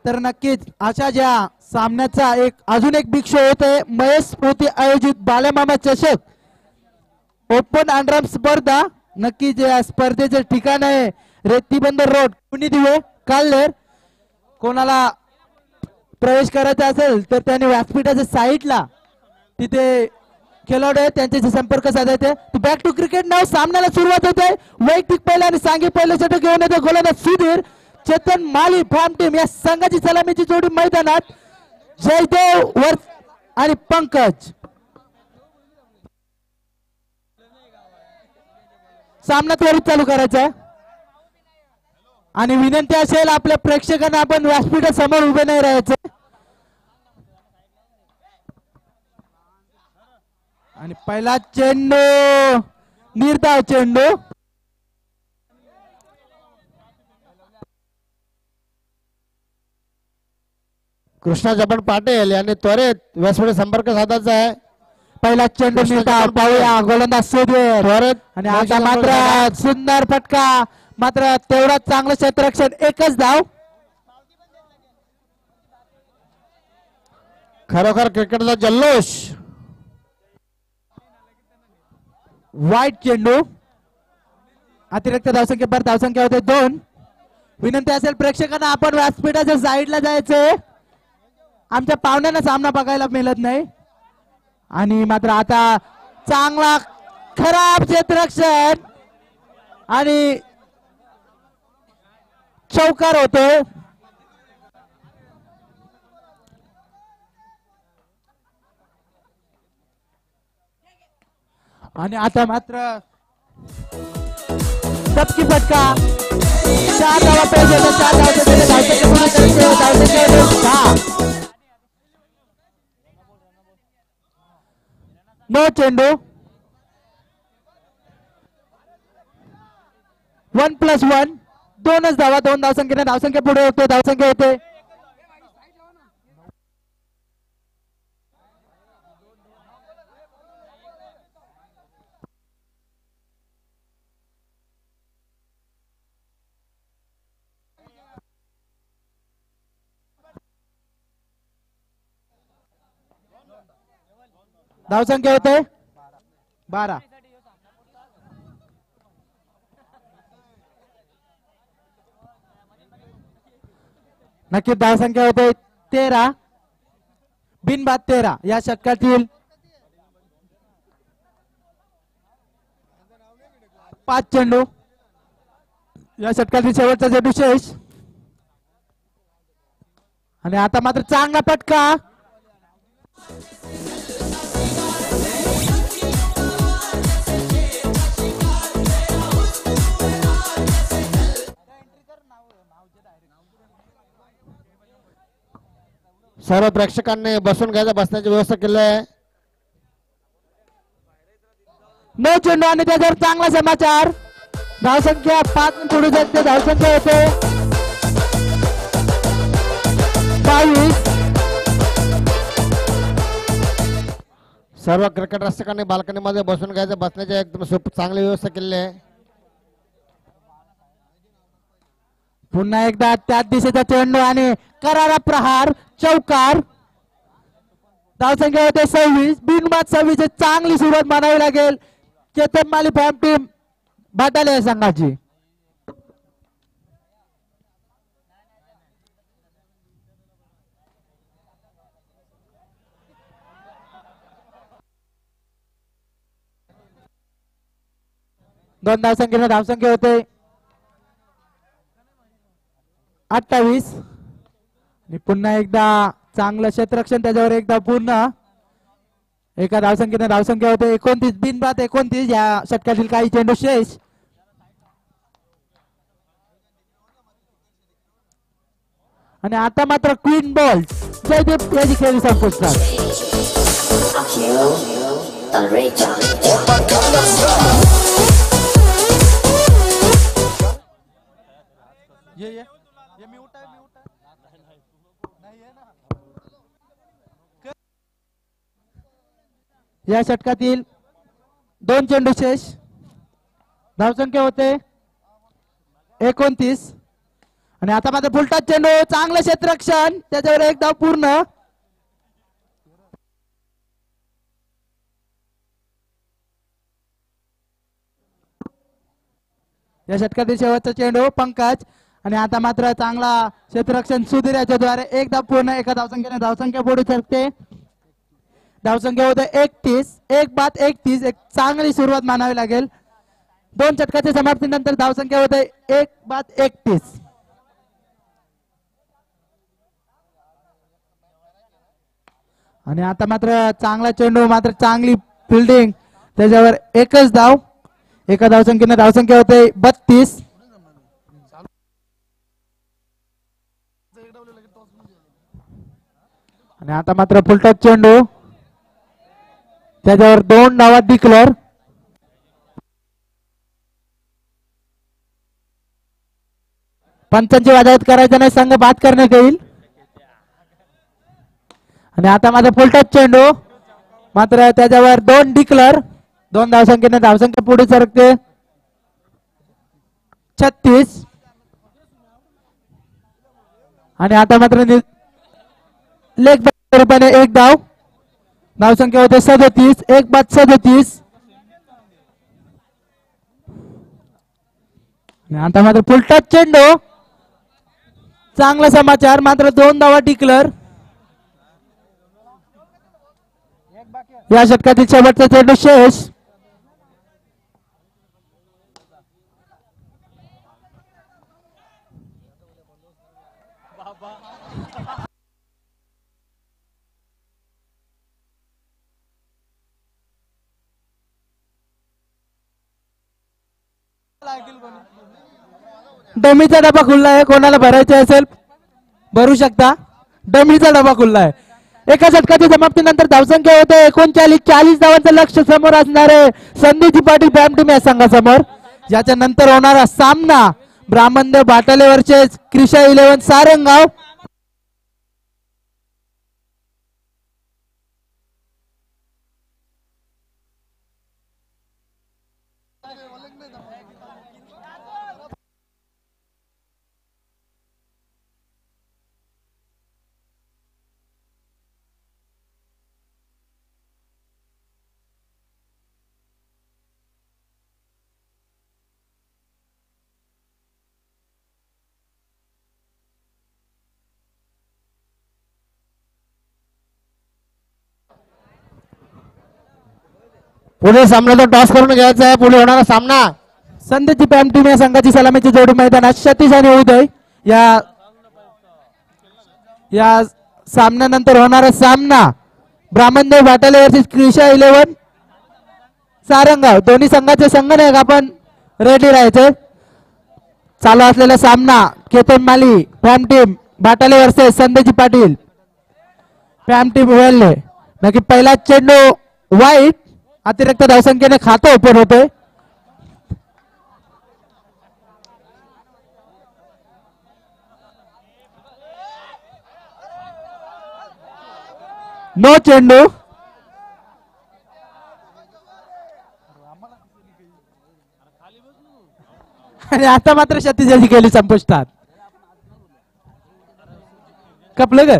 तर नक्कीच अशा ज्या सामन्याचा अजून एक बिग शो होतोय महेश स्मृती आयोजित बालेमामा चषक ओपन अंडरआर्म स्पर्धा. नक्कीच या स्पर्धेचे ठिकाण आहे रेतीबंदर रोड कुणी दिवे काल्हेर. कोणाला प्रवेश करायचा असेल तर त्यांनी व्यासपीठाच्या साईडला तिथे खेळाडू आहेत त्यांच्याशी संपर्क साधायचे. बॅक टू क्रिकेट नाव सामन्याला सुरुवात होते. वैयक्तिक पहिला आणि सांघिक पहिलं षटक घेऊन येतो गोलंदाज सुधीर. चेतन माली फार्म टीम या संघाची सलामीची जोडी मैदानात. जयदेव वर आणि पंकज. सामना त्वरित चालू करायचा आहे आणि विनंती असेल आपल्या प्रेक्षकांना आपण व्यासपीठासमोर उभे नाही राहायचं. आणि पहिला चेंडू निर्धाव चेंडू. कृष्णा जपण पाटील यांनी त्वरित व्यासपीठ संपर्क साधायचा आहे. पहिला चेंडू निर्धाव पाहूया गोलंदाज सुधीर. आणि आता मात्र सुंदर फटका मात्र तेवढा चांगलं क्षेत्ररक्षण एकच धाव. खरोखर क्रिकेटचा जल्लोष. वाईट चेंडू अतिरिक्त धावसंख्या पर धावसंख्या होते 2. विनंती असेल प्रेक्षकांना आपण व्यासपीठाच्या साईडला जायचंय. आमच्या पाहुण्यांना सामना बघायला मिळत नाही. आणि मात्र आता चांगला खराब क्षेत्ररक्षण आणि चौकार होतो. आणि आता मात्र सबकी फटका 4 धावा पाहिजे. 4 धावा नो चेंडू 1+1 2च धावा. 2 धावसंख्येने धावसंख्या पुढे होते. धावसंख्या होते धावसंख्या होते 12. नक्की धावसंख्या होते 13. बिनबाद 13 या षटकातील 5 चेंडू. या षटकातील शेवटचा चेंडू शेष. आणि आता मात्र चांगला फटका. सर्व प्रेक्षकांनी बसून घ्यायचं बसण्याची व्यवस्था केली आहे. नो चेंडू आणि त्याच्यावर चांगला समाचार. धावसंख्या 5 पुढे जाते. धावसंख्या होते 22. सर्व क्रिकेट रसिकांनी बाल्कनीमध्ये बसून घ्यायचं बसण्याची एकदम चांगली व्यवस्था केली आहे. पुन्हा एकदा त्याच दिशेचा चेंडू आणि करारा प्रहार चौकार. धावसंख्या होते 26. बिनबाद 26 चांगली सुरुवात मानावी लागेल चेतन माली फॅम टीम बाटाले संघाची. दोन धावसंख्येने धावसंख्या होते 28. आणि पुन्हा एकदा चांगलं क्षेत्ररक्षण त्याच्यावर एकदा पूर्ण. एका धावसंख्येने धावसंख्या होते 29. बिनबाद 29 या षटकातील काही चेंडू शेष. आणि आता मात्र क्वीन बॉल जयदीप याची खेळी संपुष्टात. या षटकातील 2 चेंडू शेष. धावसंख्या होते 29. आणि आता मात्र फुलटच चेंडू, चांगलं क्षेत्ररक्षण, त्याच्यावर एक धाव पूर्ण. या षटकातील शेवटचा चेंडू पंकज, आणि आता मात्र चांगला क्षेत्ररक्षण सुधीर याच्या द्वारे एक धाव पूर्ण. एका धावसंख्येने धावसंख्या पुढे सरकते. धावसंख्या होते 31. एक बाद 31. एक चांगली सुरुवात मानावी लागेल. 2 षटकाच्या समाप्तीनंतर धावसंख्या होते 1 बाद 31. आणि आता मात्र चांगला चेंडू, मात्र चांगली फिल्डिंग, त्याच्यावर एकच धाव. एका धावसंख्येने धावसंख्या होते 32. आणि आता मात्र फुलटॉस चेंडू, त्याच्यावर 2 धावा डिक्लेअर. पंचांची वादावत करायचं नाही, संघ बाद करण्यात येईल. आणि आता माझा फुलटॉस चेंडू, मात्र त्याच्यावर 2 डिक्लेअर. 2 धावसंख्येने धावसंख्या पुढे सरकते 36. आणि आता मात्र लेग रूपाने एक धाव. धावसंख्या होते 37. एक बाद 37. आणि आता मात्र फुलटॉस चेंडू, चांगला समाचार, मात्र 2 धावा डिक्लेअर. या षटकातील शेवटचा चेंडू शेष. डमीचा डबा खुल्ला आहे, कोणाला भरायचा असेल भरू शकता. डमीचा डबा खुल्ला आहे. एका षटकाच्या समाप्तीनंतर धावसंख्या होते 39. 40 धावांचं लक्ष समोर असणारे संदीपजी पाटील फॅम टीम या संघासमोर. याच्या नंतर होणारा सामना ब्राह्मणदेव बाटाले वर्सेस क्रिशा 11 सारंगाव. पुढे सामन्याचा टॉस करून घ्यायचा आहे. पुढे होणारा सामना संदीपजी फॅम टीम या संघाची सलामीची जोडी मैदानात सतीश आणि उदय. या सामन्यानंतर होणारा सामना ब्राह्मणदेव बाटाले वर्सेस क्रिशा 11 सारंगाव. दोन्ही संघाचे संघनायक आपण रेडी राहायचे. चालू असलेला सामना केतन माली फॅम team बाटाले versus Sandeepji Patil फॅम team Velhe. नक्की पहिला चेंडू वाईट, अतिरिक्त धावसंख्येने खातं ओपन होतोय. नो चेंडू. आणि आता मात्र क्षतिजाची गेली संपुष्टात. कपलं ग.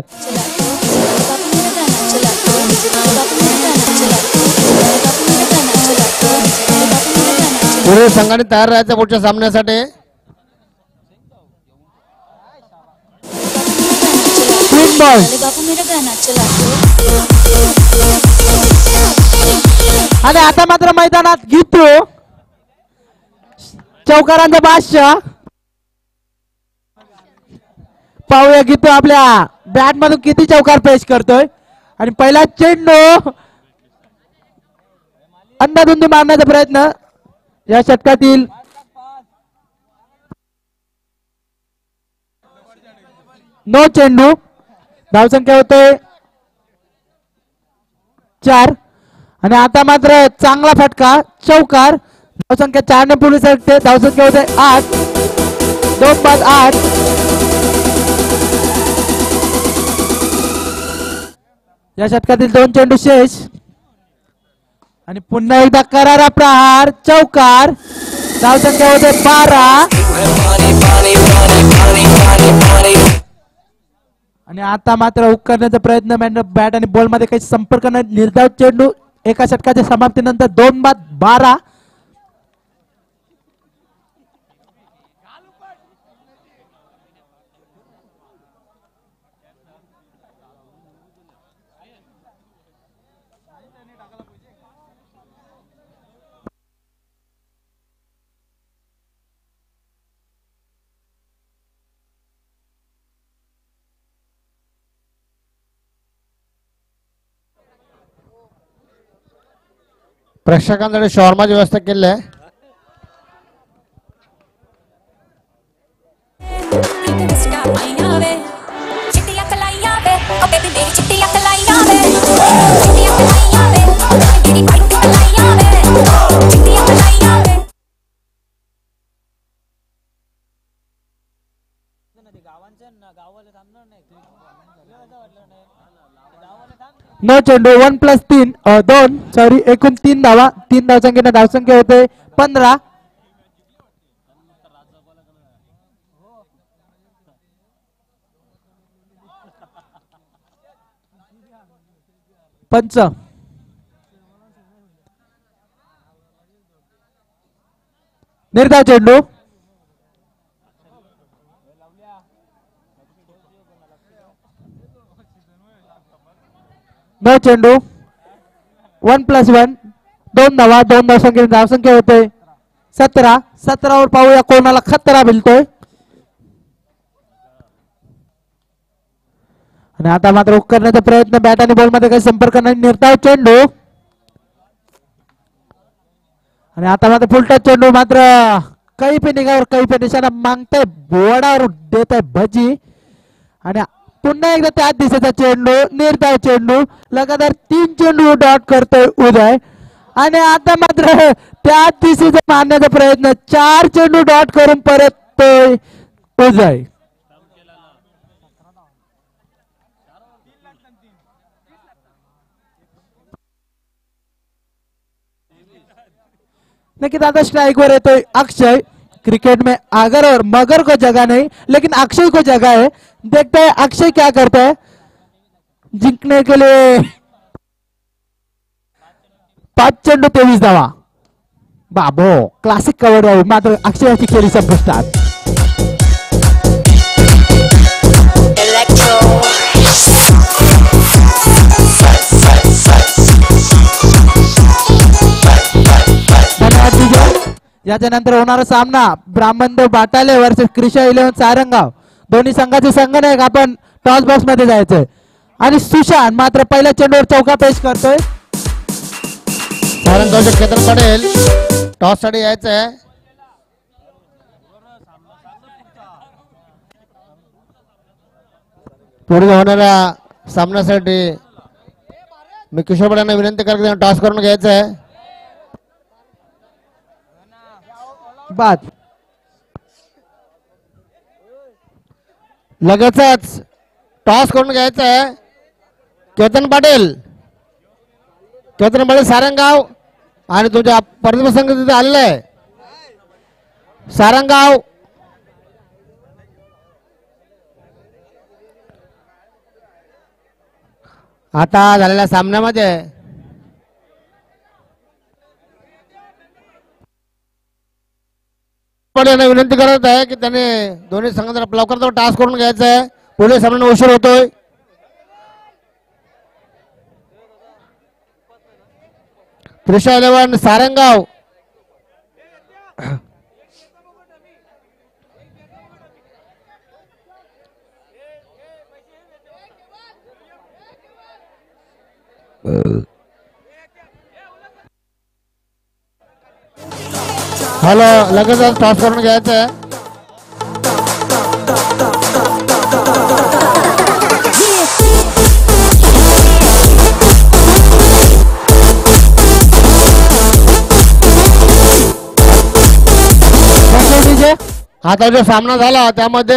पुढे संघाने तयार राहायचं पुढच्या सामन्यासाठी. Queen ball. आणि आता मात्र मैदानात गीतू चौकारांचा बादशाह. पाहूया गीतू आपल्या बॅट मधून किती चौकार पेश करतोय. आणि पहिला चेंडू अंधाधुंदी मारण्याचा प्रयत्न. या षटकातील नो चेंडू. धावसंख्या होते 4. आणि आता मात्र चांगला फटका चौकार. धावसंख्या 4 ने पुढे सरकते. धावसंख्या होते 8. 2 बाद 8. या षटकातील 2 चेंडू शेष. आणि पुन्हा एकदा करारा प्रहार चौकार. धावसंख्या होते 12. आणि आता मात्र हुक करण्याचा प्रयत्न बॅट आणि बॉल मध्ये काही संपर्क नाही. निर्धाव चेंडू एका षटकाच्या समाप्तीनंतर 2-12. प्रेक्षकांसाठी शॉर्माची व्यवस्था केली आहे. नो चेंडू 1+3 2 सॉरी एकूण 3 धावा. 3 धावसंख्येने धावसंख्या होते 15. पंच निर्धाव चेंडू. नो चेंडू 1+1 2 धावा. 2 धावसंख्येने धावसंख्या होते 17. 17 वर पाहूया कोणाला खतरा भिलतोय. आणि आता मात्र हुक करण्याचा प्रयत्न. बॅट आणि बॉल मध्ये काही संपर्क नाही. निर्धाव चेंडू. आणि आता मात्र फुलटच चेंडू. मात्र काही पे निघावर काही पे निशाणा मागताय. बोर्डावर देत आहे भजी. आणि पुन्हा एकदा त्याच दिशेचा चेंडू. निर्धाव चेंडू. लगातार 3 चेंडू डॉट करतोय उदय. आणि आता मात्र त्याच दिशेचा मारण्याचा प्रयत्न. 4 चेंडू डॉट करून परततोय उदय. लेकिन आता स्ट्राइक वर येतोय अक्षय. क्रिकेट में अगर और मगर को जगह नहीं लेकिन अक्षय को जगह है. देखते हैं अक्षय क्या करता है जिंकने के लिए. 5 चेंडू 23 धावा. बाबो क्लासिक कव्हर आहे. मात्र अक्षयाची खेळी संपुष्टात. याच्या नंतर होणारा सामना ब्राह्मणदेव बाटाले वर्सेस क्रिशा 11 सारंगाव. दोन्ही संघाचे संघनायक आपण टॉस बॉक्स मध्ये जायचंय. आणि सुशांत मात्र पहिल्या चेंडूवर चौका पेश करतोय. सारंगावचे केतन पटेल टॉस साठी यायचंय. पुढे होणाऱ्या सामन्यासाठी मी किशोर पटेल यांना विनंती करतो टॉस करून घ्यायचंय. बाद लगेचच टॉस करून घ्यायचंय. केतन पाटील सारंगाव आणि तुमच्या प्रतिभा संघ तिथे आलेला आहे. सारंगाव आता झालेल्या सामन्यामध्ये यांना विनंती करत आहे की त्याने दोन्ही संघांना लवकर टास्क करून घ्यायचा आहे. पुढे सामन्याला उशीर होतोय. त्रिशा 11 सारंगाव हॅलो लगेच टॉस करून घ्यायचं आहे. आता जो सामना झाला त्यामध्ये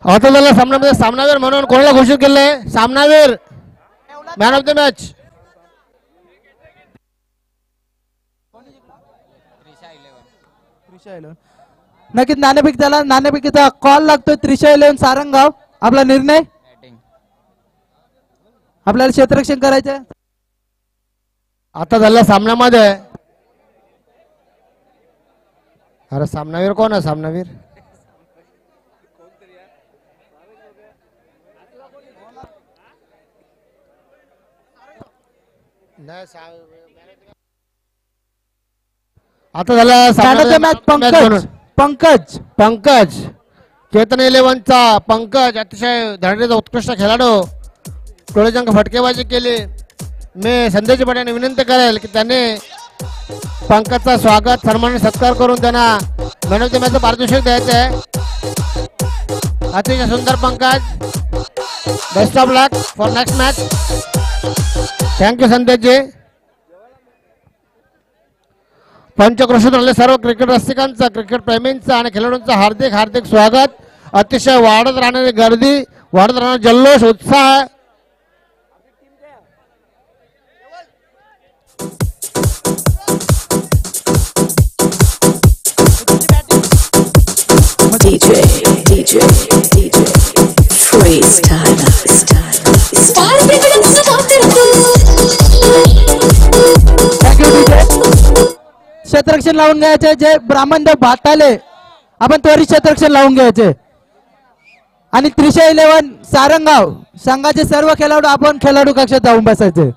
आता झाला सामन्यामध्ये सामनावीर म्हणून कोणाला घोषित केलंय? सामनावीर मॅन ऑफ द मॅच. नक्कीच नाणेफेक त्याला नाणेफेकीचा कॉल लागतोय. त्रिशा 11 सारंगाव. आपला निर्णय आपल्याला क्षेत्ररक्षण करायचंय. आता झालेल्या सामन्यामध्ये अरे सामनावीर कोण आहे? सामनावीर आता झाला मॅच पंकज पंकज पंकज चेतन 11चा पंकज अतिशय धडणीचा उत्कृष्ट खेळाडू. टोळीजंग फटकेबाजी केली. मी संदेश पाटील विनंती करेल की त्यांनी पंकजचा स्वागत सन्मान सत्कार करून त्यांना मॅन ऑफ द मॅचचं पारितोषिक द्यायचं आहे. अतिशय सुंदर Pankaj. Best of luck for next match. Thank you Sandeshji. पंचक्रोशीतून सर्व क्रिकेट रसिकांचं क्रिकेट प्रेमींचं आणि खेळाडूंचं हार्दिक हार्दिक स्वागत. अतिशय वाढत राहणारी गर्दी वाढत राहणारा जल्लोष उत्साह. DJ freestyle क्षेत्ररक्षण लावून घ्यायचे. जे ब्राह्मणदेव भाताले आपण त्वरित क्षेत्ररक्षण लावून घ्यायचे. आणि त्रिशा 11 सारंगाव संघाचे सर्व खेळाडू आपण खेळाडू कक्षात जाऊन बसायचे.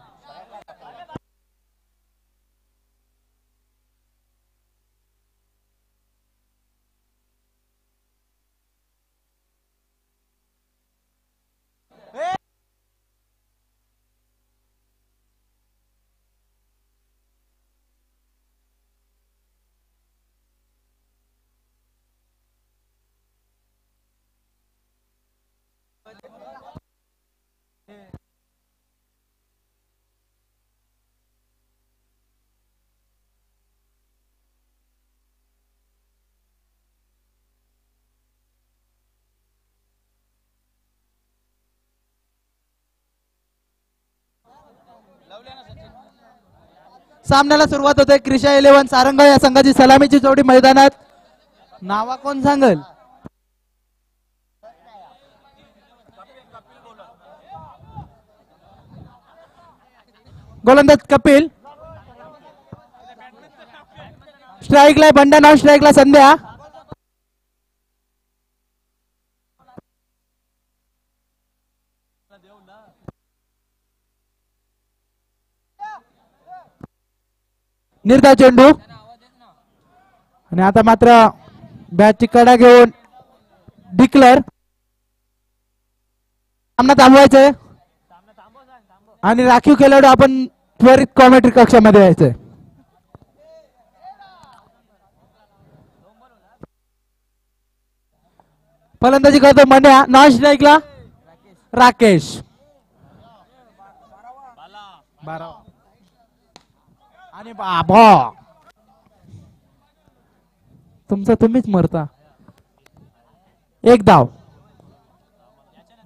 सामन्याला सुरुवात होते. त्रिशा 11 सारंगाव या संघाची सलामीची जोडी मैदानात. नावा कोण सांगेल? गोलंदाज कपिल. स्ट्राईकला बंडा नॉन स्ट्राईकला संध्या. निर्धाव चेंडू. आणि आता मात्र बॅटची कडा घेऊन डिक्लेअर. सामना थांबवायचंय आणि राखीव खेळाडू आपण त्वरित कॉमेंट्री कक्षामध्ये यायचंय. फलंदाजी करतो मन्या. नॉन स्ट्राईकला राकेश. आणि बाबा तुमचा तुम्हीच मरता. एक धाव.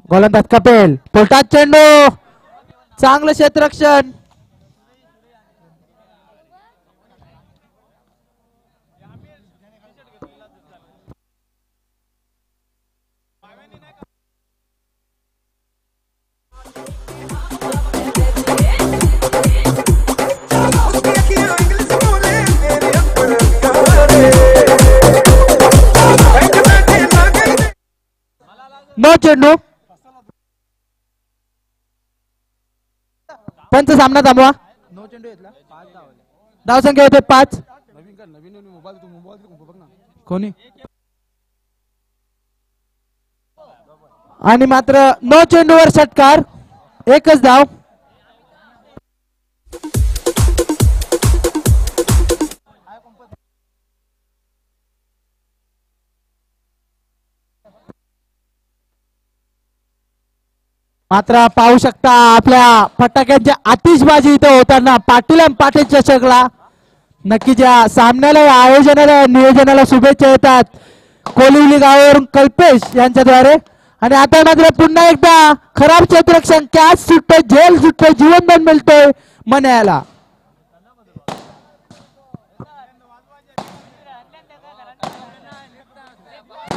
गोलंदाज कपिल. पोटात चेंडू. चांगलं क्षेत्ररक्षण. नो चेंडू. पंच सामना थांबवा. नो चेंडू घेतला. धाव संख्या होते 5. कोणी आणि मात्र नो चेंडूवर षटकार. एकच धाव. मात्र पाहू शकता आपल्या फटाक्यांच्या आतिषबाजी इथं होताना पाटील आणि पाटील चषकला नक्की ज्या सामन्याला आयोजनाला नियोजनाला शुभेच्छा येतात. कोलिवली गावावरून कल्पेश यांच्याद्वारे आणि आता मात्र पुन्हा एकदा खराब क्षेत्ररक्षण कॅच सुटतोय, झेल सुटतोय, जीवनदान मिळतोय मन्याला.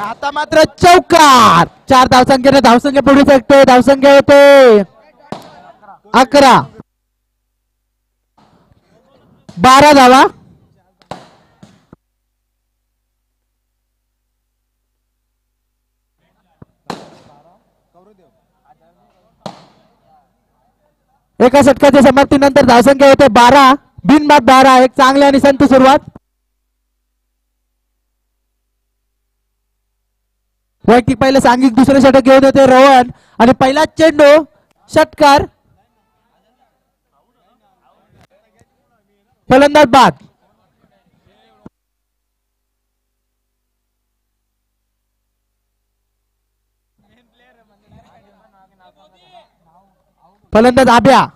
आता मात्र चौकार. 4 धावसंख्येने धावसंख्या पुढे सरकतोय. धावसंख्या होते 11. 12 धावा. एका षटकाच्या समाप्तीनंतर धावसंख्या होते 12. बिनबाद 12. एक चांगली आणि संत सुरुवात. वैयक्तिक पहिलं सांघिक दुसरं षटक घेऊन होते रोहन आणि पहिला चेंडू षटकार. फलंदाज बाद. फलंदाज आब्या.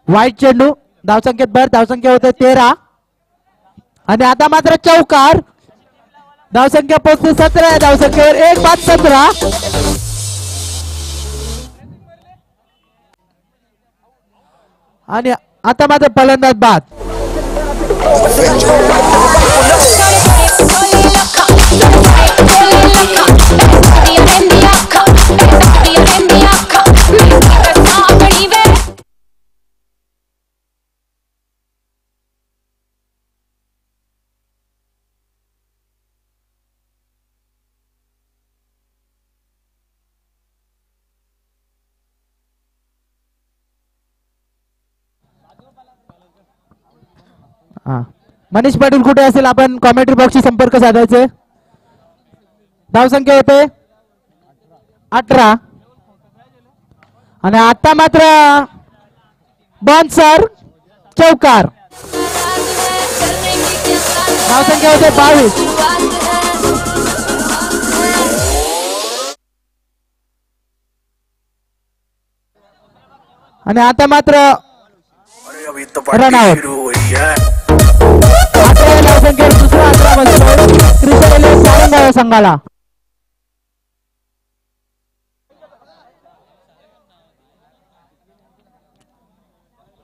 वाईट चेंडू. धावसंख्येत भर. धावसंख्या होते 13. आणि आता मात्र चौकार. धावसंख्या पोहोचते 17. धावसंख्येवर 1 बाद 17. आणि आता मात्र फलंदाज बाद. मनीष पाटील कुठे असेल आपण कॉमेंट्री बॉक्सशी संपर्क साधायचे. धावसंख्या होते 18. आणि आता मात्र बॉन्सर चौकार. धावसंख्या होते 22. आणि आता मात्र रन आउट. धावसंख्येवर दुसरा 11 बसतोय क्रिकेट सारंगाव संघाला.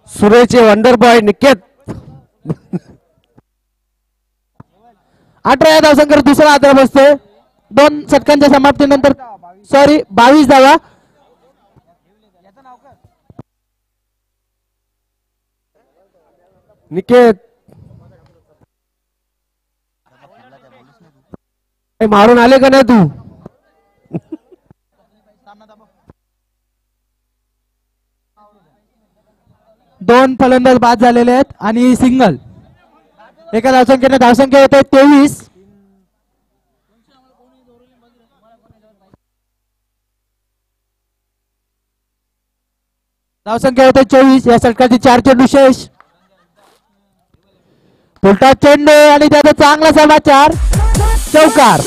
सुरेचे वंडर बॉय निकेत. 18 या धावसंख्येवर दुसरा 11 बसतोय. 2 षटकांच्या समाप्तीनंतर 22 धावा. निकेत मारून आले का नाही तू? 2 फलंदाज बाद झालेले आहेत आणि सिंगल. एका धावसंख्येने धावसंख्या होते 23. धावसंख्या होते 24. या षटकाची 4 चेंडू शेष. उलटा चेंडू आणि त्याचा चांगला समाचार चौकार.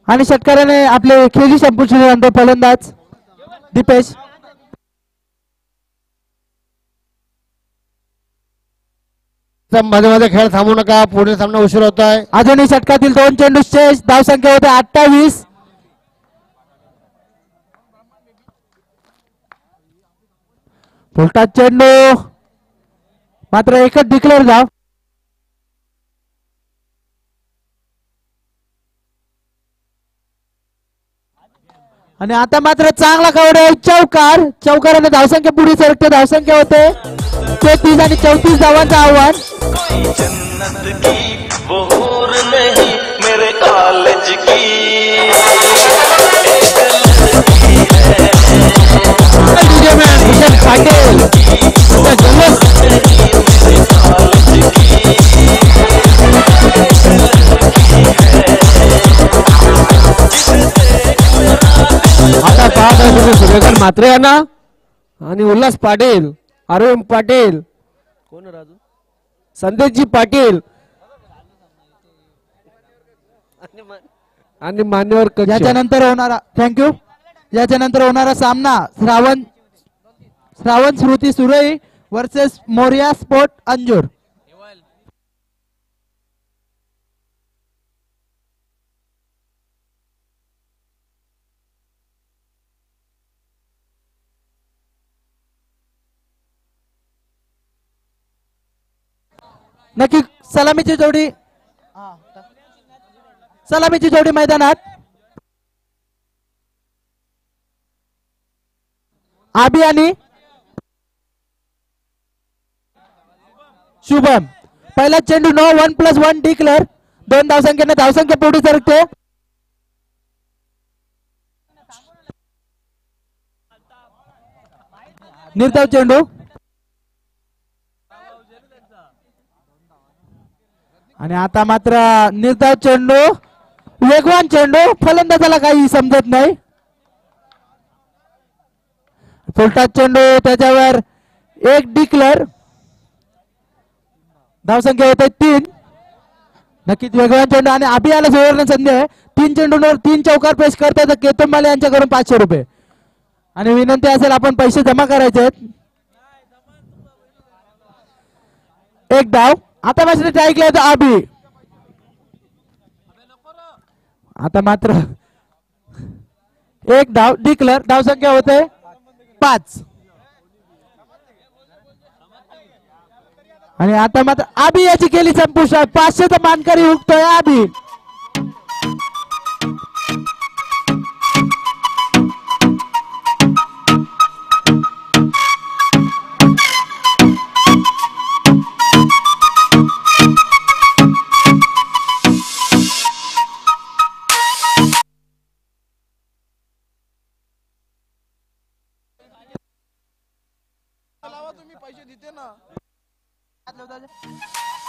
आणि षटकाराने आपले खेळी संपुष्ट फलंदाज दीपेश. मध्ये मध्ये खेळ थांबू नका. पुढे सामना उशीर होत आहे. अजूनही षटकातील 2 चेंडू शेष. धावसंख्या होते 28. उलटा चेंडू मात्र एकच डिक्लेअर धाव. आणि आता मात्र चांगला कवडे चौकार. चौकाराने धावसंख्या पुढे सरकते. धावसंख्या होते 33 आणि 34 धावांचं आव्हान. जन्नत की वो हूर नहीं मेरे कॉलेज की पाटील आता पाहत आहे सूर्यकांत म्हात्रे यांना आणि उल्हास पाटील अरुण पाटील, कोण आहे राजू? संदेशजी पाटील आणि मान्यवर कच्छप. याच्यानंतर होणारा थँक्यू याच्यानंतर होणारा सामना श्रावण स्मृती सुरई वर्सेस मोरिया स्पोर्ट अंजूर. नक्की सलामीची जोडी मैदानात. आबी आणि शुभम. पहिला चेंडू नो 1+1 डिक्लेअर. 2 धावसंख्येने धावसंख्या पुढे सरकते. निर्धाव चेंडू आणि आता मात्र निर्धाव चेंडू, वेगवान चेंडू, फलंदाजाला काही समजत नाही. फुलटाच चेंडू, त्याच्यावर 1 डिक्लेअर. धावसंख्या होते 3. नक्कीच वेगवान चेंडू आणि अभियाला सुवर्ण संधी आहे. 3 चेंडूंवर 3 चौकार पेश करतात केतुंबाले यांच्याकडून 500 रुपये. आणि विनंती असेल आपण पैसे जमा करायचे आहेत. 1 धाव. आता मात्र ट्राय केला होता आबी. आता मात्र 1 धाव डिक्लेअर. धावसंख्या होते 5. आणि आता मात्र आबी याची केली संपुष्टात. 500चा मानकरी हुकतोय आबी.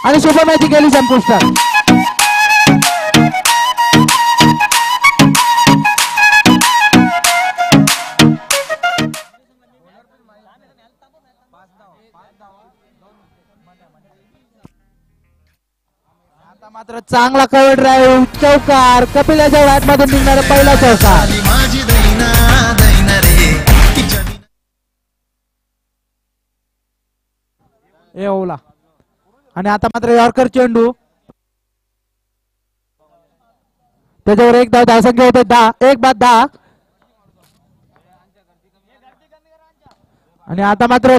आणि शुभम याची केली संपुष्टात. आता मात्र चांगला कव्हर ड्राईव्ह, चौकार. कपिलाच्या बॅट मधून निघणारा पहिला चौकार. ए ओला. आणि आता मात्र यॉर्कर चेंडू, त्याच्यावर 1 धाव. धावसंख्या होते 10. 1 बाद 10. आणि आता मात्र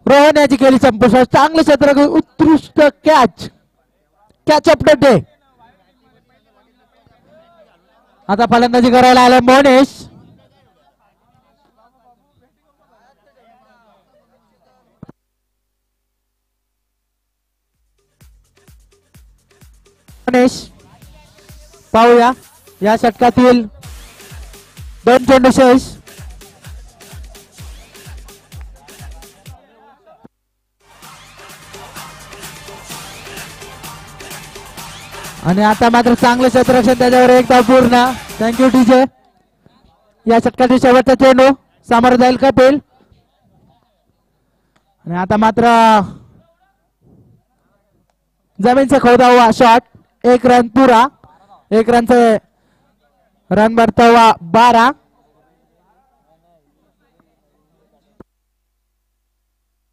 रोहन याची केली संपुष्टात. चांगलं क्षेत्र, उत्कृष्ट कॅच अप डे. आता फलंदाजी करायला आलाय मोनेश. पाहूया या षटकातील 2 चेंडू शेष. आणि आता मात्र चांगलं क्षेत्ररक्षण, त्याच्यावर 1 धाव पूर्ण. Thank you TJ. या षटकातील शेवटचा चेंडू सामोरं जाईल कपिल. आणि आता मात्र जमीन से खोदा हुआ शॉट. 1 रन पूरा. 1 रन से रन बढ़ता हुआ 12.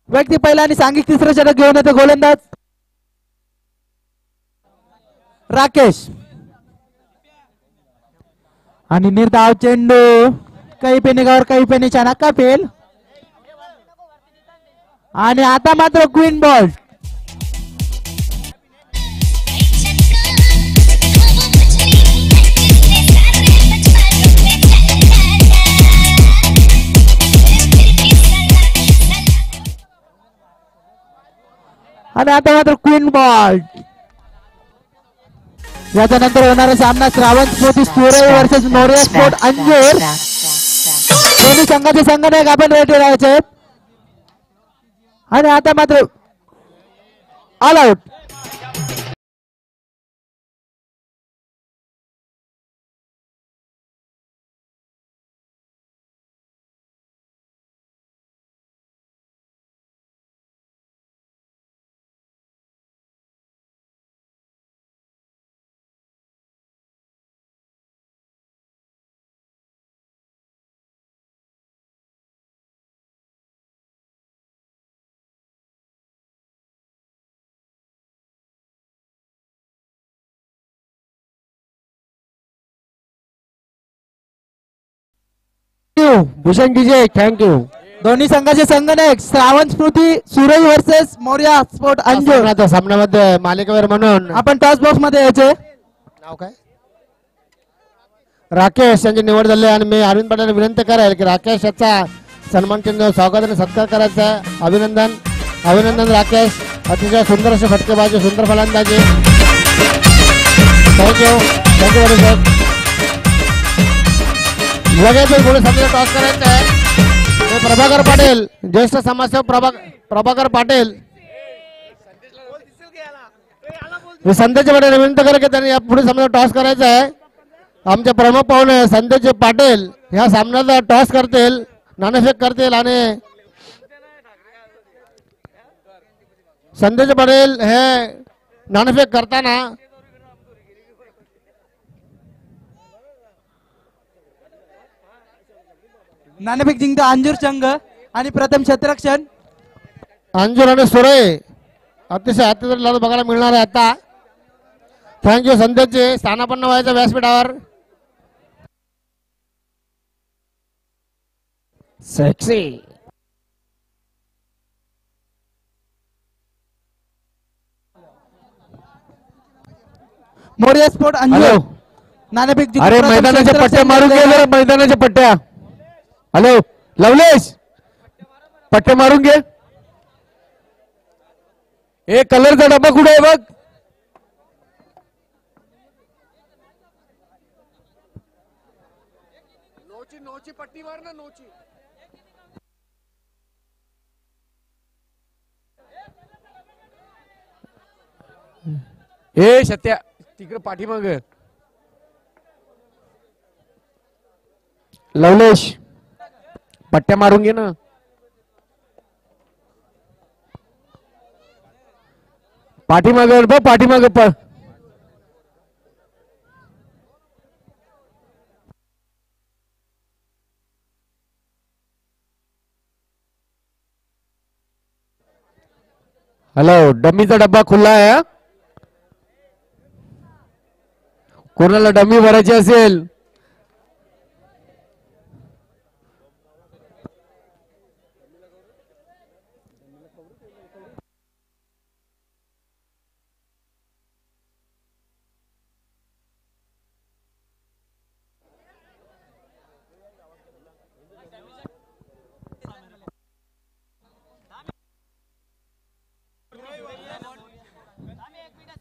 व्यक्ती पहिला आणि सांघिक तिसरं षटक घेऊन येतो गोलंदाज राकेश. आणि निर्धाव चेंडू, काही पे निघावर काही पे निशाणा कपिल. आणि आता मात्र क्वीन बॉल. आणि आता मात्र क्वीन बॉल. याच्यानंतर होणारा सामना श्रावण स्मृती सुरई वर्सेस मोरिया स्पोर्ट अंजूर. दोन्ही संघाचे संघटक आपण रेडी राहायचे. आणि आता मात्र all out. Thank you Bhushan DJ thank you. दोन्ही संघाचे संघनायक श्रावण स्मृती सूरज वर्सेस मोर्या स्पोर्ट अंजूर. आता सामन्यामध्ये मालिकावीर म्हणून आपण टॉस बॉक्स मध्ये यायचे. नाव काय राकेश यांची निवड झाली आणि मी अरविंद पाटील विनंती करेल की राकेश याचा सन्मान चिन्ह स्वागत आणि सत्कार करायचा आहे. अभिनंदन अभिनंदन राकेश. अतिशय सुंदर असे फटकेबाजी सुंदर फलंदाजी. Thank you thank you very much. लगेच पुढे सध्या टॉस करायचा आहे. प्रभाकर पाटील ज्येष्ठ समाजसेवक प्रभाकर पाटील संदेश पाटील विनंती करेल की त्यांनी या पुढे सामन्यात टॉस करायचा आहे. आमचे प्रमुख पाहुणे संदेश पाटील ह्या सामन्याचा टॉस करतील नाणेफेक करतील आणि संदेश पाटील हे नाणेफेक करताना नाणेफेक जिंकतो अंजूर संघ आणि प्रथम क्षेत्ररक्षण अंजूर आणि सुरे. अतिशय अतिशय लढत बघायला मिळणार आहे आता. थँक्यू संदेशचे. स्थानापन्न व्हायचं व्यासपीठावर. सेक्सी मोर्या स्पोर्ट अंजूर नाणेफेक जिंकतो अरे प्रथम मैदानाच्या पट्ट्या क्षेत्ररक्षण मारून घे जरा, मैदानाच्या पट्ट्या. हॅलो लवलेश पट्ट्या मारून घे. ए कलरचा डबा कुठे आहे बघ. ए सत्या तिकडे पाठीमाग लवलेश पट्ट्या मारून घे ना. पाठीमाग बघ पाठीमाग पळ. हॅलो डमीचा डब्बा खुला आहे हा? कोणाला डमी भरायची असेल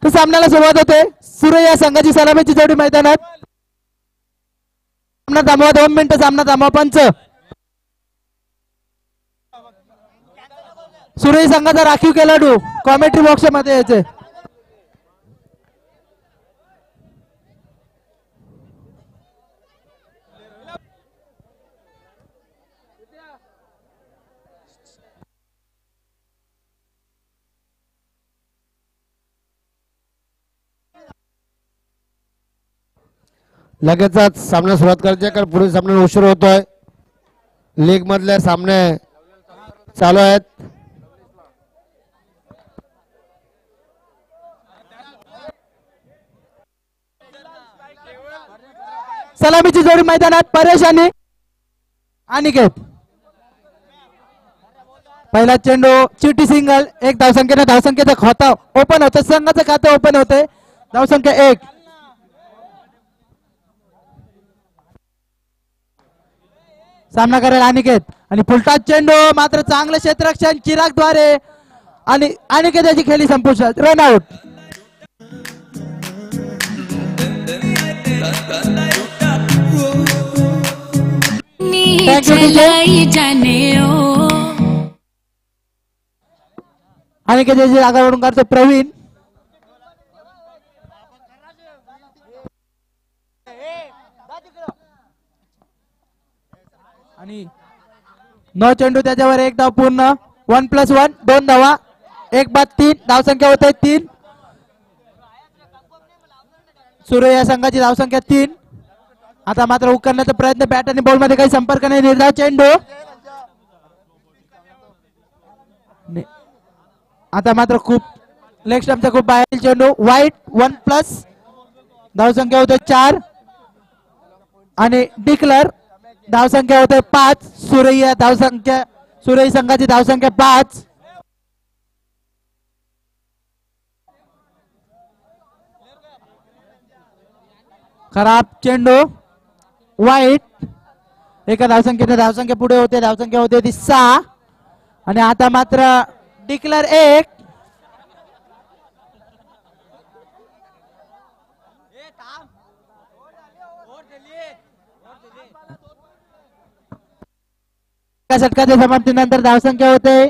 तर सामन्याला सुरुवात होते. सूर्य या संघाची सलामीची जोडी मैदानात. सामना थांबवा 2 मिनिटं. सामना थांबवा पंच. सूर्य संघाचा राखीव खेळाडू कॉमेंट्री बॉक्स मध्ये यायचे. लगेचच सामना सुरुवात करायची आहे कारण पुढे सामन्याला उशीर होतोय. लीग मधले सामने चालू आहेत. सलामीची जोडी मैदानात. परेश आणि अनिकेत. पहिला चेंडू चिटी सिंगल. 1 धावसंख्येने धावसंख्येचं खातं ओपन होतं. संघाचं खातं ओपन होते. धावसंख्या 1. सामना करेल अनिकेत आणि फुलटाच चेंडू मात्र चांगलं क्षेत्ररक्षण चिरागद्वारे आणि अनिकेताची खेळी संपुष्टात. Run out. अनिकेताची आघाडीवरून काढतो प्रवीण. आणि 9 चेंडू त्याच्यावर 1 धाव पूर्ण. 1+1 2 धावा. 1 बाद 3 धावसंख्या होते 3. सूर्य या संघाची धावसंख्या 3. आता मात्र उकरण्याचा प्रयत्न. बॅट आणि बॉल मध्ये काही संपर्क नाही. निर्धाव चेंडू. आता मात्र खूप लेग स्टंपचा खूप बाहेर चेंडू. वाईट. 1+ धावसंख्या होते 4 आणि डिक्लर धावसंख्या होते 5. सुरई संघाची धावसंख्या 5. खराब चेंडू वाईट. एका धावसंख्येने धावसंख्या पुढे होते. धावसंख्या होते ती 6. आणि आता मात्र डिक्लेअर 1. षटकाच्या समाप्तीनंतर धावसंख्या होते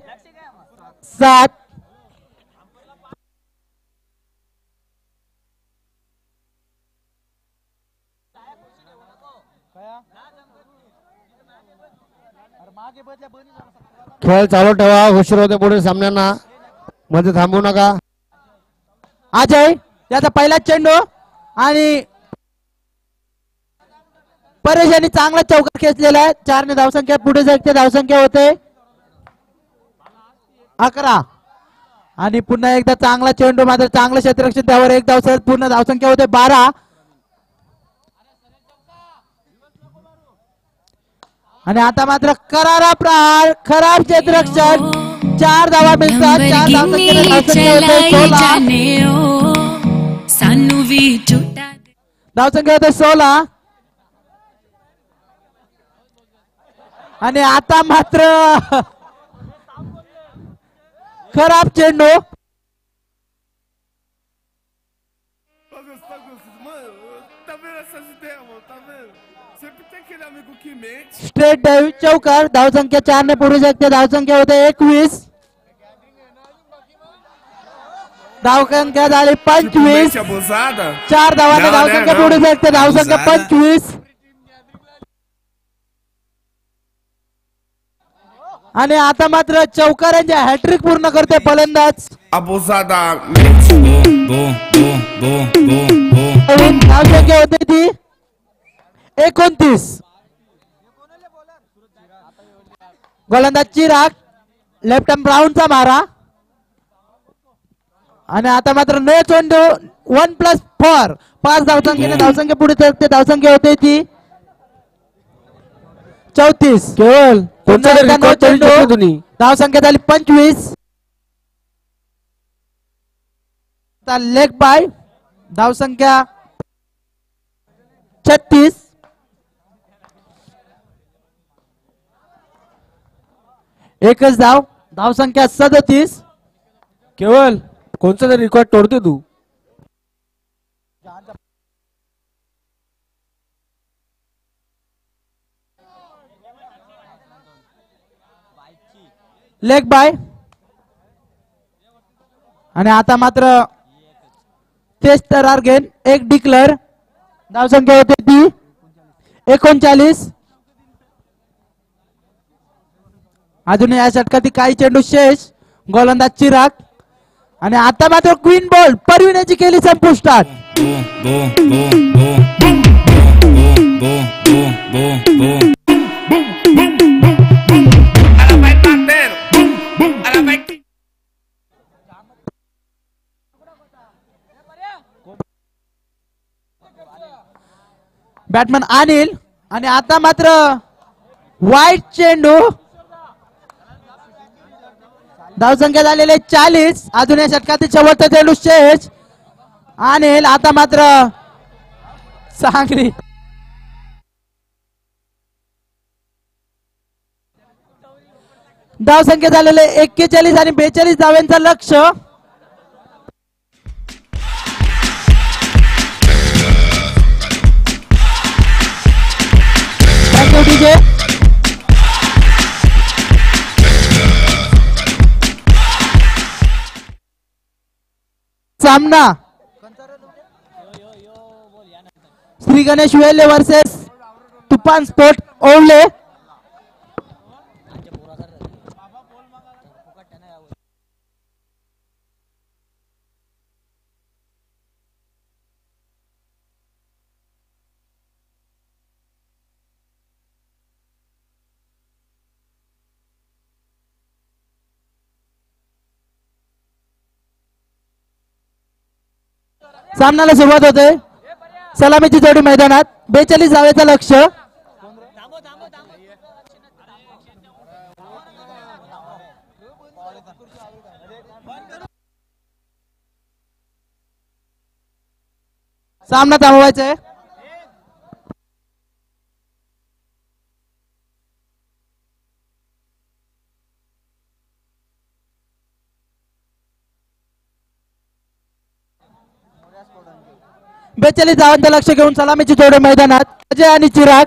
7. खेळ चालू ठेवा. उशीर होते पुढे सामन्यांना. मध्ये थांबू नका. अजय याचा पहिला चेंडू आणि परेश यांनी चांगला चौकार खेचलेला आहे. 4 ने धावसंख्या पुढे जाते. धावसंख्या होते 11. आणि पुन्हा एकदा चांगला चेंडू मात्र चांगलं क्षेत्ररक्षण त्यावर एक धाव सहज पूर्ण. धावसंख्या होते 12. आणि आता मात्र करारा प्रहार. खराब क्षेत्ररक्षण. 4 धावा मिळतात. 4 धावसंख्येने धावसंख्या होते 16. धावसंख्या होते 16. आणि आता मात्र खराब चेंडू. स्ट्रेट ड्राइव्ह चौकार. धावसंख्या 4 ने पुढे जाते. धावसंख्या होते 21. धावसंख्या झाली 25. 4 धावाने धावसंख्या पुढे जाते. धावसंख्या 25. आणि आता मात्र चौकारांचे हॅट्रिक पूर्ण करते फलंदाज. धावसंख्या होते ती 29. गोलंदाज चिराग. लेफ्ट हँड ब्राऊनचा मारा. आणि आता मात्र नो चेंडू. 1+4. 5 धावसंख्येने धावसंख्या पुढे जाते. धावसंख्या होते ती 34. केवळ धावसंख्या झाली 25. Leg bye. धावसंख्या 36. एकच धाव. धावसंख्या 37. केवळ कोणचं तरी रेकॉर्ड तोडते तू. Leg bye. आणि आता मात्र तेच तरार घेन. एक डिक्लेअर. धावसंख्या होते ती 39. अजून या षटकातील काही चेंडू शेष. गोलंदाज चिराग. आणि आता मात्र क्वीन बॉल परविण्याची केली संपुष्टात. बॅटमन अनिल. आणि आता मात्र वाईट चेंडू. धावसंख्या झालेले 40. अजून या षटकातील शेवटचा चेंडू शेष. अनिल. आता मात्र चांगली धावसंख्या झालेले 41 आणि 42 धावांचा लक्ष. डीजे सामना श्री गणेश वेल्हे वर्सेस तुफान स्पोर्ट ओवले. सामन्याला सुरुवात होते. सलामीची जोडी मैदानात. 42 धावेचा लक्ष. सामना थांबवायचा आहे. बेचाळीस धावांचं लक्ष घेऊन सलामीची जोडे मैदानात. अजय आणि चिराग.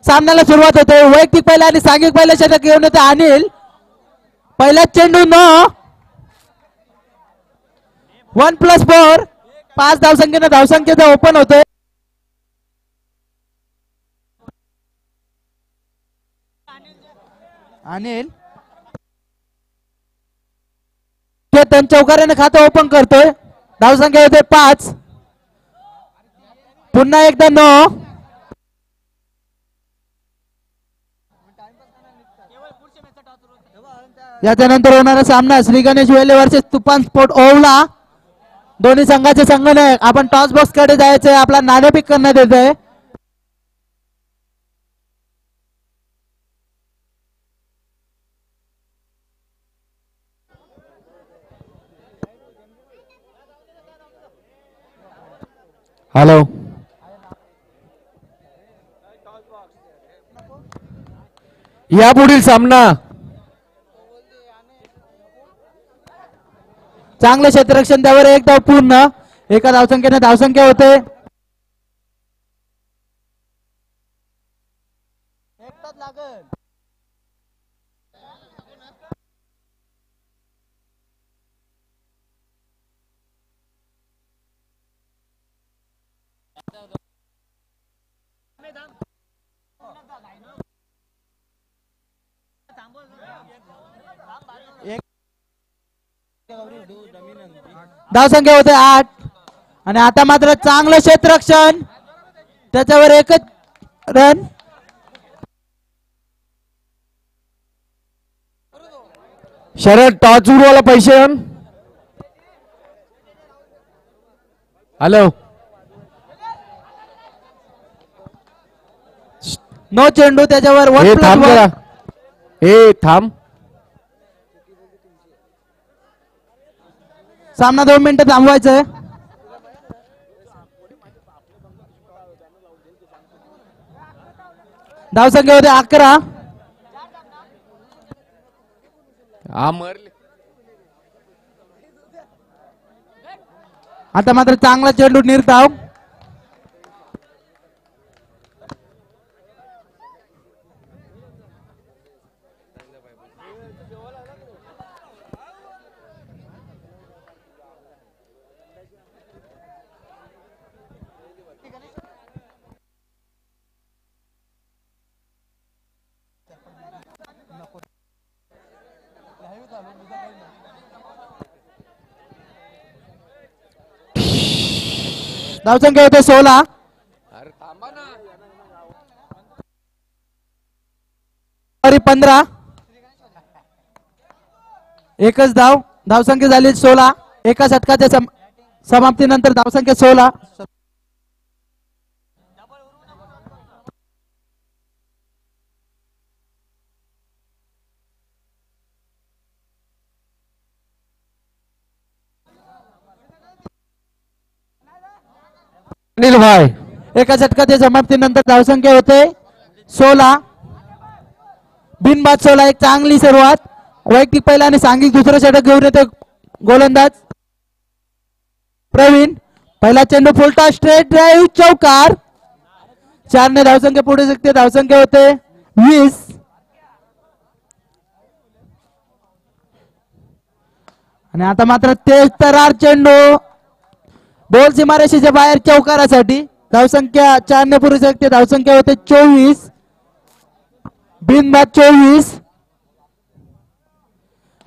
सामन्याला सुरुवात होते. वैयक्तिक पहिला आणि सांघिक पहिल्या षटक घेऊन येते अनिल. पहिला चेंडू न 1+4 5 धावसंख्येने धावसंख्येचा ओपन होतोय. अनिल चेतन चौकाराने खातं ओपन करतोय. धावसंख्या होते 5. पुन्हा एकदा 9. याच्यानंतर होणारा सामना श्री गणेश वेले वर्सेस तुफान स्पोर्ट ओवला. दोन्ही संघाचे संघटक. आपण टॉस बॉक्स कडे जायचंय. आपला नाणेफेक करण्यात येतोय. हॅलो. या पुढील सामना चांगलं क्षेत्ररक्षण त्यावर एक धाव पूर्ण. एका धावसंख्येने धावसंख्या होते. धावसंख्या होते 8. आणि आता मात्र चांगलं क्षेत्ररक्षण. त्याच्यावर एकच रन. शरद टॉस उडवायला पैसे आण. हॅलो. नो चेंडू. त्याच्यावर हे थांब 1+1. जरा. हे थांब. सामना 2 मिनिटं थांबवायचा आहे. धावसंख्या होते 11. हा मरले. आता मात्र चांगला चेंडू निर्धाव. धावसंख्या होते 16. अरे थांबा ना. 15. एकच धाव. धावसंख्या झाली 16. एका षटकाच्या समाप्तीनंतर धावसंख्या 16. अनिल भाई. एका षटकाच्या समाप्तीनंतर धावसंख्या होते 16. बिनबाद 16. एक चांगली सुरुवात. वैयक्तिक पहिला आणि सांघिक दुसरं षटक घेऊन येते गोलंदाज प्रवीण. पहिला चेंडू फुलटा स्ट्रेट ड्राईव्ह चौकार. 4 ने धावसंख्या पुढे शकते. धावसंख्या होते 20. आणि आता मात्र तेज तरार चेंडू बोल सीमारेषेच्या बाहेर चौकारासाठी. धावसंख्या 4 ने पुढे शकते. धावसंख्या होते 24. बिनबाद 24.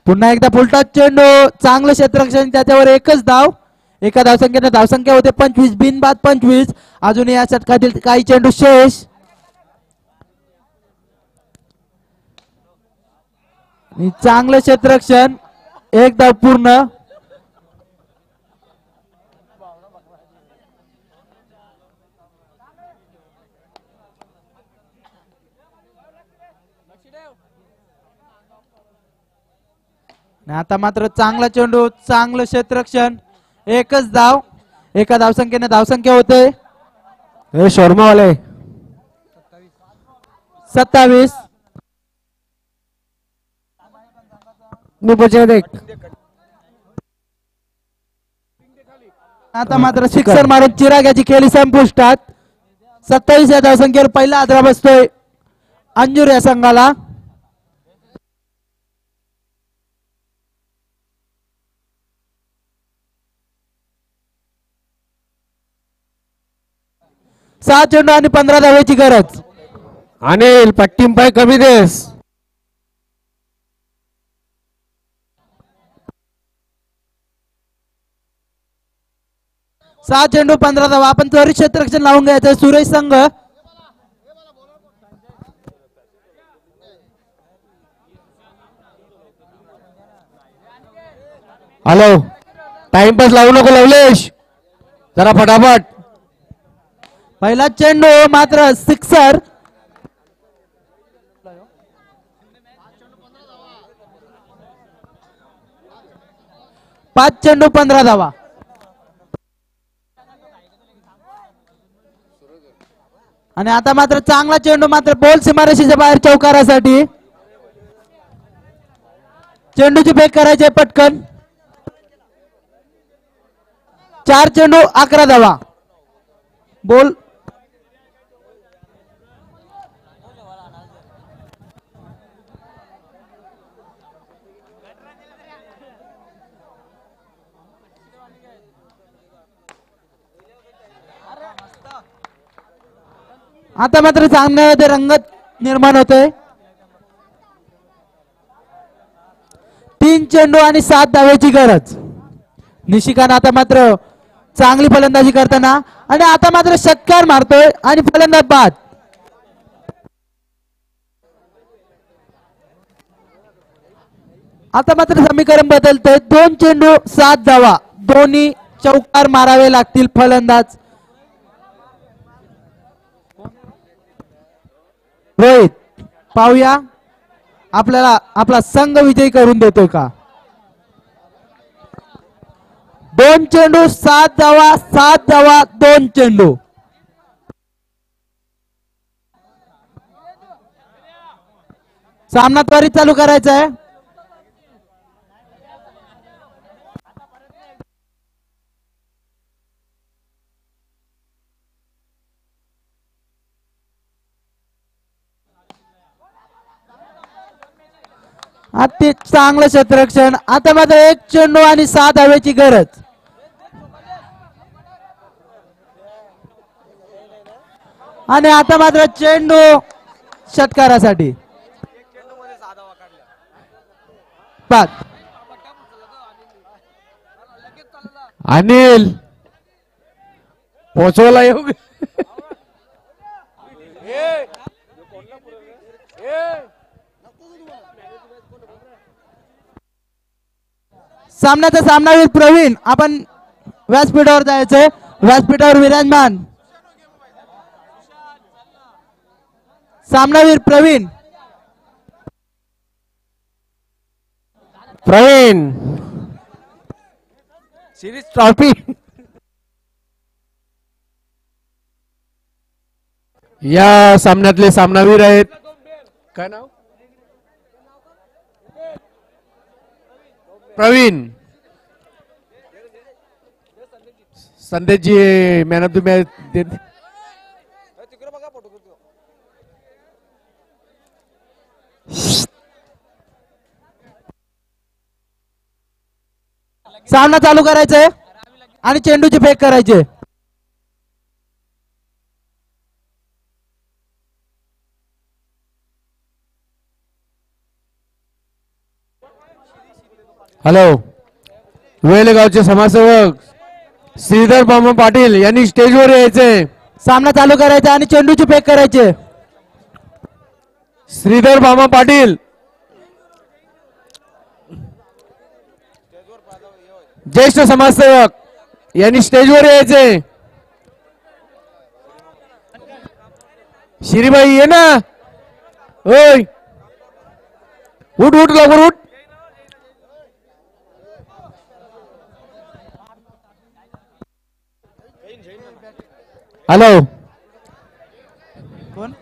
पुन्हा एकदा फुलटा चेंडू. चांगलं क्षेत्ररक्षण. त्याच्यावर एकच धाव. एका धावसंख्येने धावसंख्या होते 25. बिनबाद 25. अजून या षटकातील काही चेंडू शेष. चांगलं क्षेत्ररक्षण. एक धाव पूर्ण. आणि आता मात्र चांगला चेंडू, चांगलं क्षेत्ररक्षण, एकच धाव, एका धावसंख्येने धावसंख्या होते हे शर्मावाले 27. देख आता मात्र सिक्सर मारून चिराग्याची खेळी संपुष्टात. 27 या धावसंख्येवर पहिला आदरा बसतोय अंजूर या संघाला. सहा चेंडू आणि 15 धावेची गरज. अनिल पट्टीम पाय कमी देस. सहा चेंडू 15 धावा. आपण त्वरित क्षेत्ररक्षण लावून घ्यायचं सुरेश संघ. हॅलो टाइमपास लावू नको लवलेश, जरा फटाफट. पहिला चेंडू मात्र सिक्सर. पाच चेंडू 15 धावा. आणि आता मात्र चांगला चेंडू मात्र बॉल सीमारेषेच्या बाहेर चौकारासाठी. चेंडूची फेक करायची पटकन. 4 चेंडू 11 धावा. बॉल आता मात्र सामन्यामध्ये रंगत निर्माण होते. 3 चेंडू आणि 7 धावेची गरज. निशिकांत आता मात्र चांगली फलंदाजी करताना आणि आता मात्र षटकार मारतोय आणि फलंदाज बाद. आता मात्र समीकरण बदलतंय. 2 चेंडू 7 धावा. दोन्ही चौकार मारावे लागतील फलंदाज रोहित. पाहूया आपल्याला आपला संघ विजयी करून देतोय का. 2 चेंडू 7 धावा. 7 धावा 2 चेंडू. सामना त्वरित चालू करायचा आहे. अति चांगलं क्षेत्ररक्षण. आता मात्र 1 चेंडू आणि 7 धावेची गरज. आणि आता मात्र चेंडू षटकारासाठी बाद. अनिल पोचवला येऊ. सामन्याचा सामनावीर प्रवीण. आपण व्यासपीठावर जायचंय. व्यासपीठावर विराजमान सामनावीर प्रवीण. Pravin series trophy. या सामन्यातले सामनावीर आहेत. काय नाव. Praveen. Sandeshji man of the match. सामना चालू करायचंय आणि चेंडूची फेक करायची. हॅलो वेळगावचे समाजसेवक श्रीधर मामा पाटील यांनी स्टेजवर यायचे. सामना चालू करायचा आणि चेंडूची फेक करायची. श्रीधर मामा पाटील ज्येष्ठ समाजसेवक यांनी स्टेजवर यायचे. शिरीबाई ये ना. ओय उठ उठ लवकर उठ. हॅलो, कोण?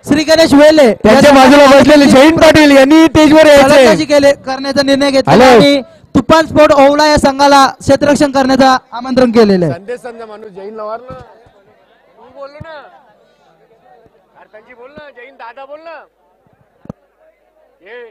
श्री गणेश वेले त्यांच्या बाजूला बसलेले जयंत पाटील यांनी स्टेजवर फलंदाजी यायचे. करण्याचा निर्णय घेतला हॅलो. आणि तुफान स्पोर्ट ओवळा या संघाला क्षेत्ररक्षण करण्याचं आमंत्रण केलेलं आहे. संदेश समजा माणूस जैन लवार ना तू बोललो ना अर्थांची बोल ना जैन दादा बोल ना हे